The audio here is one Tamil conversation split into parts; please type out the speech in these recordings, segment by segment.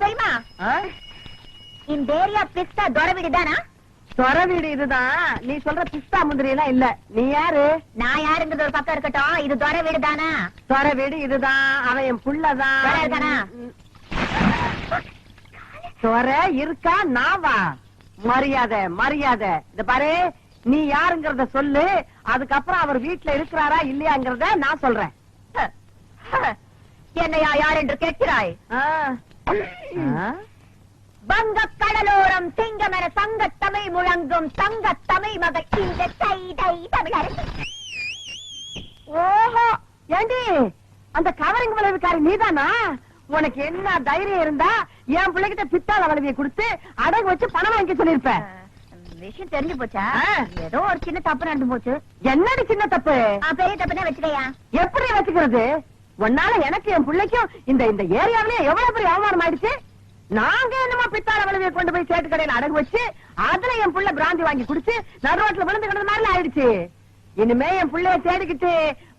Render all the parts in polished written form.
பெரியமா இந்த ஏரியா பிஸ்தா துரை வீடு தானா? துரை வீடு இதுதான். நீ சொல்ற பிஸ்தா முந்திரி எல்லாம் இல்ல. நீ யாரு? நான் யாருங்கிறது ஒரு பக்கம் இருக்கட்டும். இது துரை வீடு தானா? துரை வீடு இதுதான். அவன் என் புள்ளதான். துரை இருக்கா? நாவா? மரியாதை மரியாதை. இந்த பாரு, நீ யாருங்கிறத சொல்லு. அதுக்கப்புறம் அவர் வீட்டுல இருக்கிறாரா இல்லையாங்கிறத நான் சொல்றேன். என்னையா யார் என்று கேட்கிறாய்? வங்க கடலோரம் சிங்கம் என சங்கத்தமிழ் முழங்கும் சங்கத்தமிழ் மகள் இந்த தமிழரசி. ஓஹோ, ஏண்டி அந்த கவரிங் விளைவுக்காரி நீதானா? உனக்கு என்ன தைரியம் இருந்தா என் பிள்ளைகிட்ட பித்தாள வளவியை கொடுத்து அடகு வச்சு பணம் வாங்கி சொல்லிருப்பேன். விஷயம் தெரிஞ்சு போச்சா? ஏதோ ஒரு சின்ன தப்பு நடந்து போச்சு. என்னடி சின்ன தப்பு? பெரிய தப்பு தான் வச்சுக்கையா. எப்படி வச்சுக்கிறது? உன்னால எனக்கு என் பிள்ளைக்கும் இந்த இந்த ஏரியாவிலேயே எவ்வளவு பெரிய அவமானம் ஆயிடுச்சு. நாங்க என்னமா பித்தாள வளவியை கொண்டு போய் சேட்டு கடையில அடகு வச்சு அதுல என் புள்ள பிராந்தி வாங்கி குடிச்சு நடுரோட்ல விழுந்து கிடந்த மாதிரி ஆயிடுச்சு. இனிமே என் பிள்ளைய தேடிக்கிட்டு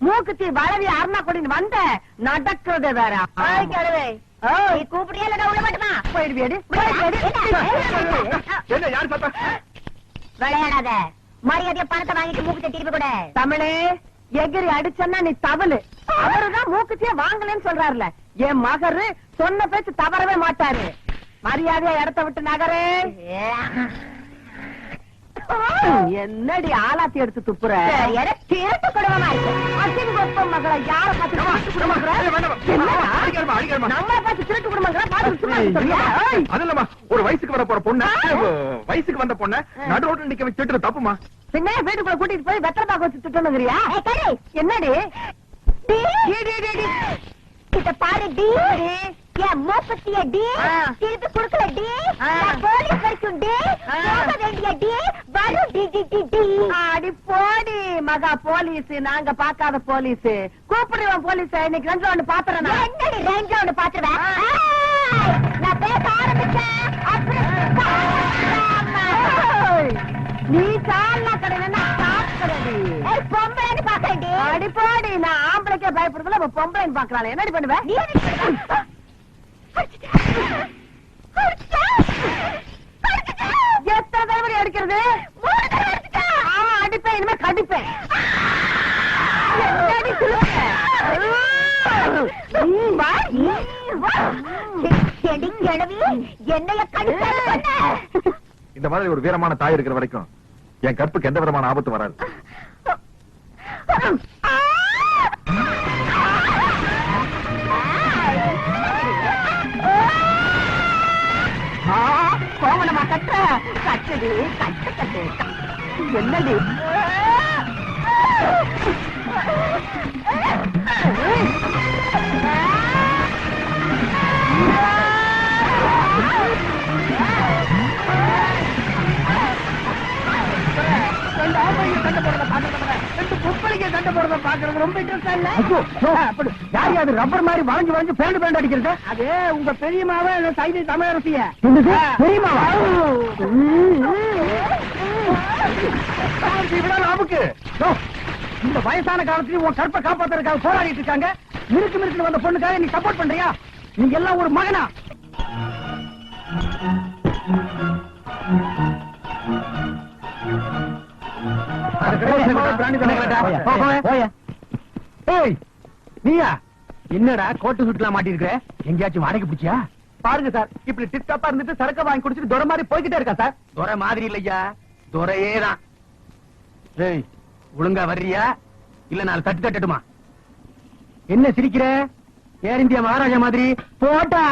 மூக்குத்தி வளவி அருணா கொடின்னு வந்த நடக்கிறது வேற. கூப்பிடியா இல்ல உள்ள மாட்டுமா? போயிடுவியடி. விளையாடாத. மரியாதைய பணத்தை வாங்கிட்டு மூக்குத்தி திருப்பி கூட. தமிழே, எகிரி அடிச்சன்னா நீ தவளு. அவருதான் மூக்குத்திய வாங்கலன்னு சொல்றாருல. என் மகரு சொன்ன பேச்சு தவறவே மாட்டாரு. மரியாதையா இடத்த விட்டு நகரே. என்னடி ஆலாத்தி எடுத்து துப்புற? திருட்டு குடும்பமா இருக்கு. அசிங்கொப்ப மகளை யார பார்த்து நம்மளை பார்த்து திருட்டு குடும்பங்களா? அதுலமா ஒரு வயசுக்கு வர போற பொண்ணு, வயசுக்கு வந்த பொண்ணு நடு ரோட்ல நிக்க வச்சு திட்டுறது தப்புமா? பின்ன வீட்டுக்குள்ள கூட்டிட்டு போய் வெத்தலை பாக்க வச்சு திட்டணுங்கிறியா? என்னடி இத பாரு டி, என் மூப்பத்திய டி, திருப்பி குடுக்கல டி, போலீஸ் வரைக்கும் டி, போக வேண்டிய டி, வரும் டி டி டி டி. அடி போடி மகா போலீஸ். நாங்க பாக்காத போலீஸ். கூப்பிடுவோம் போலீஸ். இன்னைக்கு ரெண்டு ஒண்ணு பாத்துறேன். என்னடி ரெண்டு ஒண்ணு பாத்துருவேன்? நான் பேச ஆரம்பிச்சேன். நீ சாலா கடையில சாப்பிடுறடி. பொம்பளைன்னு பாக்கடி. அடி போடி. நான் ஆம்பளைக்கே பயப்படுறதுல பொம்பளைன்னு பாக்குறாள். என்னடி பண்ணுவேன்? எத்தனை தடவை அடிக்கிறது? அடிப்பேன். இனிமே கடிப்பேன். என்னைய கடிப்ப. இந்த மாதிரி ஒரு வீரமான தாய் இருக்கிற வரைக்கும் என் கற்புக்கு எந்த விதமான ஆபத்து வராது. கோவணமா கட்ட கட்டுடி. கட்டு கட்டு. என்னடி ரப்பர் மாதிரி வளைஞ்சு வளைஞ்சு பேண்ட் பேண்ட் அடிக்கிறது. அது உங்க பெரியமாவ சைதை தமிழரசிய. பெரியமாவா? நமக்கு இந்த வயசான காலத்துல உன் கற்பை காப்பாத்துறதுக்காக போராடிட்டு இருக்காங்க. மிருக்கு மிருக்கு வந்த பொண்ணுக்காக நீ சப்போர்ட் பண்றியா? நீங்க எல்லாம் ஒரு மகனா? நீயா என்னடா கோட்டு சுட்டுலாம் மாட்டிருக்க? எங்கேயாச்சும் வாடகை பிடிச்சியா? பாருங்க சார், இப்படி டிப்டாப்பா இருந்துட்டு சரக்க வாங்கி குடிச்சிட்டு துரை மாதிரி போய்கிட்டே இருக்கா சார். துரை மாதிரி இல்லையா, துரையே தான். ஏய், ஒழுங்கா வர்றியா இல்ல நாலு தட்டு தட்டட்டுமா? என்ன சிரிக்கிற? ஏர் இந்தியா மகாராஜா மாதிரி போட்டா.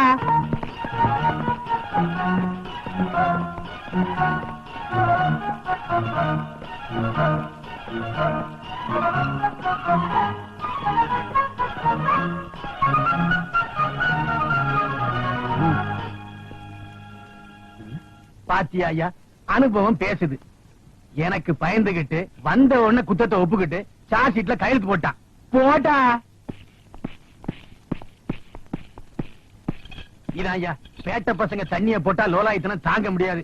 பாத்தியா ஐயா, அனுபவம் பேசுது. எனக்கு பயந்துகிட்டு வந்த உடனே குத்தத்தை ஒப்புக்கிட்டு சார்ஜ் ஷீட்ல கையெழுத்து போட்டான். போட்டா இதான் ஐயா, பேட்ட பசங்க தண்ணிய போட்டா லோலாயத்தனம் தாங்க முடியாது.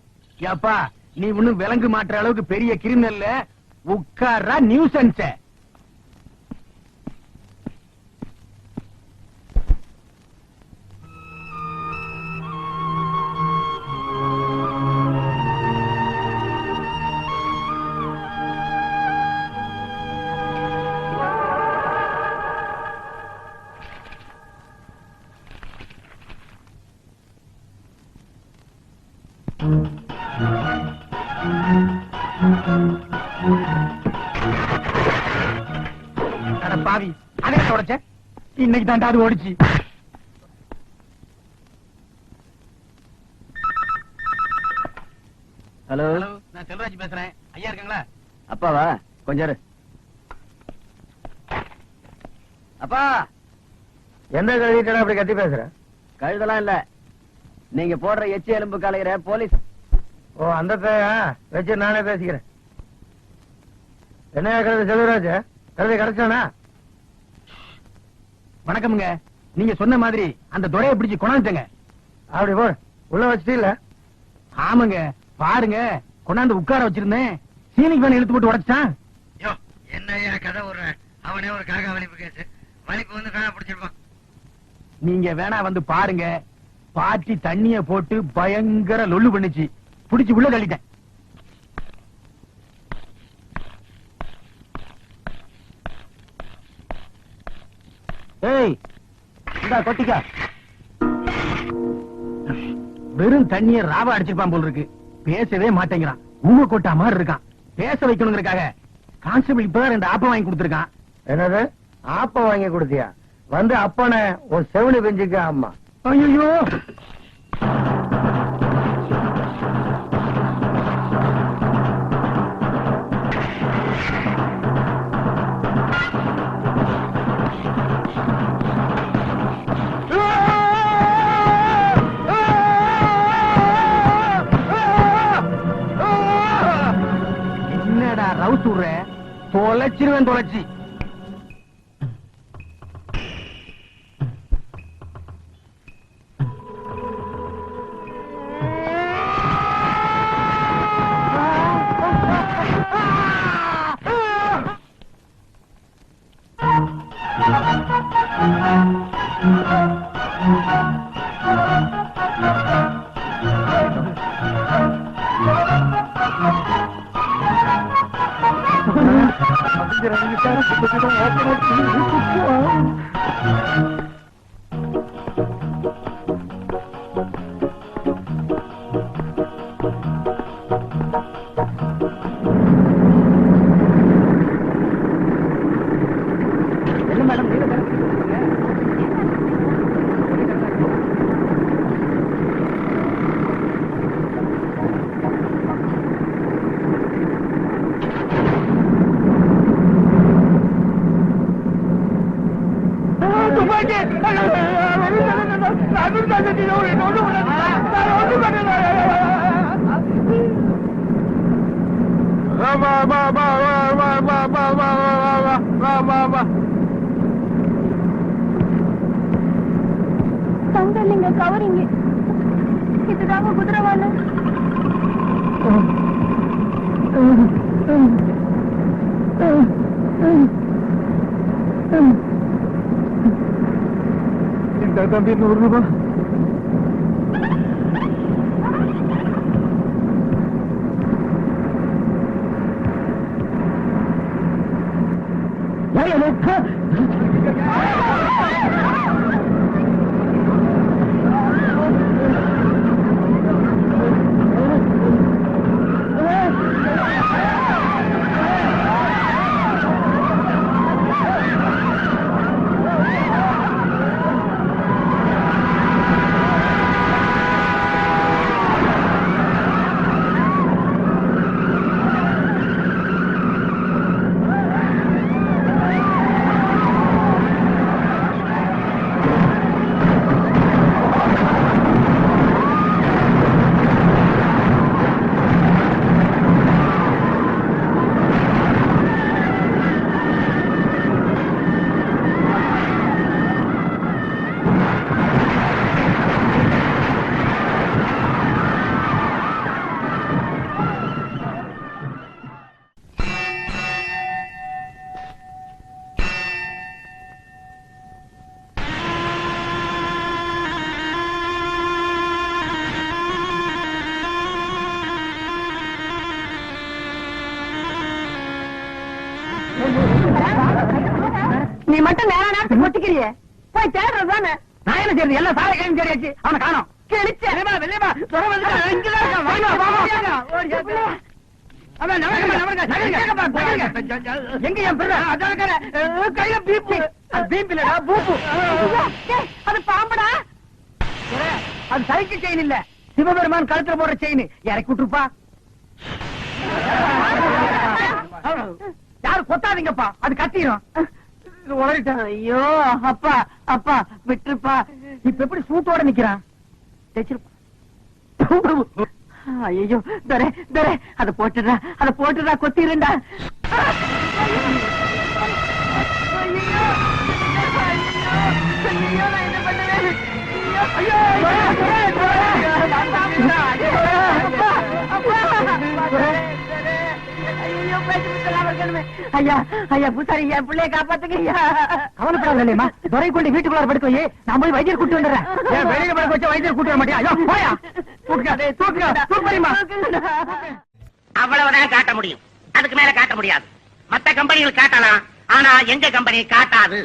ஏப்பா, நீ ஒண்ணும் விலங்கு மாற்ற அளவுக்கு பெரிய கிரிமினல்ல. உட்கார்றா நியூசன்ஸ். தானே உடைச்ச, இன்னைக்கு தாண்டா அது ஓடிச்சு. ஹலோ, நான் செல்வராஜ் பேசுறேன். ஐயா இருக்காங்களா? அப்பாவா? கொஞ்சம் இரு. அப்பா, எந்த கழுவிட்டா அப்படி கத்தி பேசுற? கழுதெல்லாம் இல்ல, நீங்க போடுற எச்சி எலும்பு கலைகிற போலீஸ். ஓ, அந்த பேயா வச்சு நானே பேசிக்கிறேன். என்ன கழுது செல்வராஜ், கழுதை கிடைச்சானா? வணக்கம்ங்க. நீங்க சொன்ன மாதிரி அந்த துரையை பிடிச்சு கொண்டாந்துட்டேங்க. அப்படி போ, உள்ள வச்சுட்டீங்களா? ஆமாங்க, பாருங்க, கொண்டாந்து உட்கார வச்சிருந்தேன், சீலிங் ஃபேன் இழுத்து போட்டு உடைச்சிட்டான். என்ன கதை ஒரு அவனே ஒரு காக்கா வலிப்பு கேசு வலிப்பு வந்து காண பிடிச்சிருப்பான். நீங்க வேணா வந்து பாருங்க, பாட்டி தண்ணிய போட்டு பயங்கர லொல்லு பண்ணுச்சு, புடிச்சு உள்ள தள்ளிட்டேன். ஏய், இந்தா கொட்டிக்கா. வெறும் தண்ணிய ராவா அடிச்சிருப்பான் போல இருக்கு, பேசவே மாட்டேங்கிறான், ஊம கொட்டா மாதிரி இருக்கான். பேச வைக்கணுங்கிறக்காக கான்ஸ்டபிள் இப்பதான் 2 ஆப்பம் வாங்கி கொடுத்திருக்கான். என்னது ஆப்பம் வாங்கி கொடுத்தியா? வந்து அப்பனை ஒரு செவனி பெஞ்சுக்க. அம்மா, ஐயோ, என்னடா ரவுஸ் விடுற? தொலைச்சிருவேன், தொலைச்சி. தங்க நீங்க கவரிங்க, இதுதாங்க குதிரவால. இந்த தம்பி 100 ரூபாய். நீ மட்டும் நேர நேரத்துக்கு கொட்டிக்கிறியே, போய் தேடுறது தானே. நான் என்ன செய்யறது? எல்லாம் சாலை கையும் தேடியாச்சு, அவனை காணோம். எங்க என் கையில பீப்பு அது பீம்பிலடா பூப்பு. டேய், அது பாம்புடா. துரை, அது சைக்கிள் செயின் இல்ல, சிவபெருமான் கழுத்துல போடுற செயின். இறக்கி விட்டுருப்பா. யாரு கொத்தாதீங்கப்பா, அது கத்திரும். உளறிட்டேன். ஐயோ அப்பா அப்பா விட்டுருப்பா. இப்ப எப்படி சூட்டோட நிக்கிறான்? ஐயோ துரை துரை அதை போட்டுடா கொத்திருண்டா. ஐயா ஐயா பூசாரி என் பிள்ளைய காப்பாத்துங்க ஐயா. கவலைப்படாத இல்லையம்மா, துரை கொண்டு வீட்டுக்குள்ளார படுக்க வை, நான் போய் வைத்தியர் கூட்டு வந்துடுறேன். ஏன் வெளியில படுக்க வச்சா வைத்தியர் கூட்டு வர மாட்டியா? ஐயோ, போயா. தூக்குறியுமா? அவ்வளவுதான் காட்ட முடியும், அதுக்கு மேல காட்ட முடியாது. மத்த கம்பெனிகள் காட்டலாம், ஆனா எங்க கம்பெனி காட்டாது.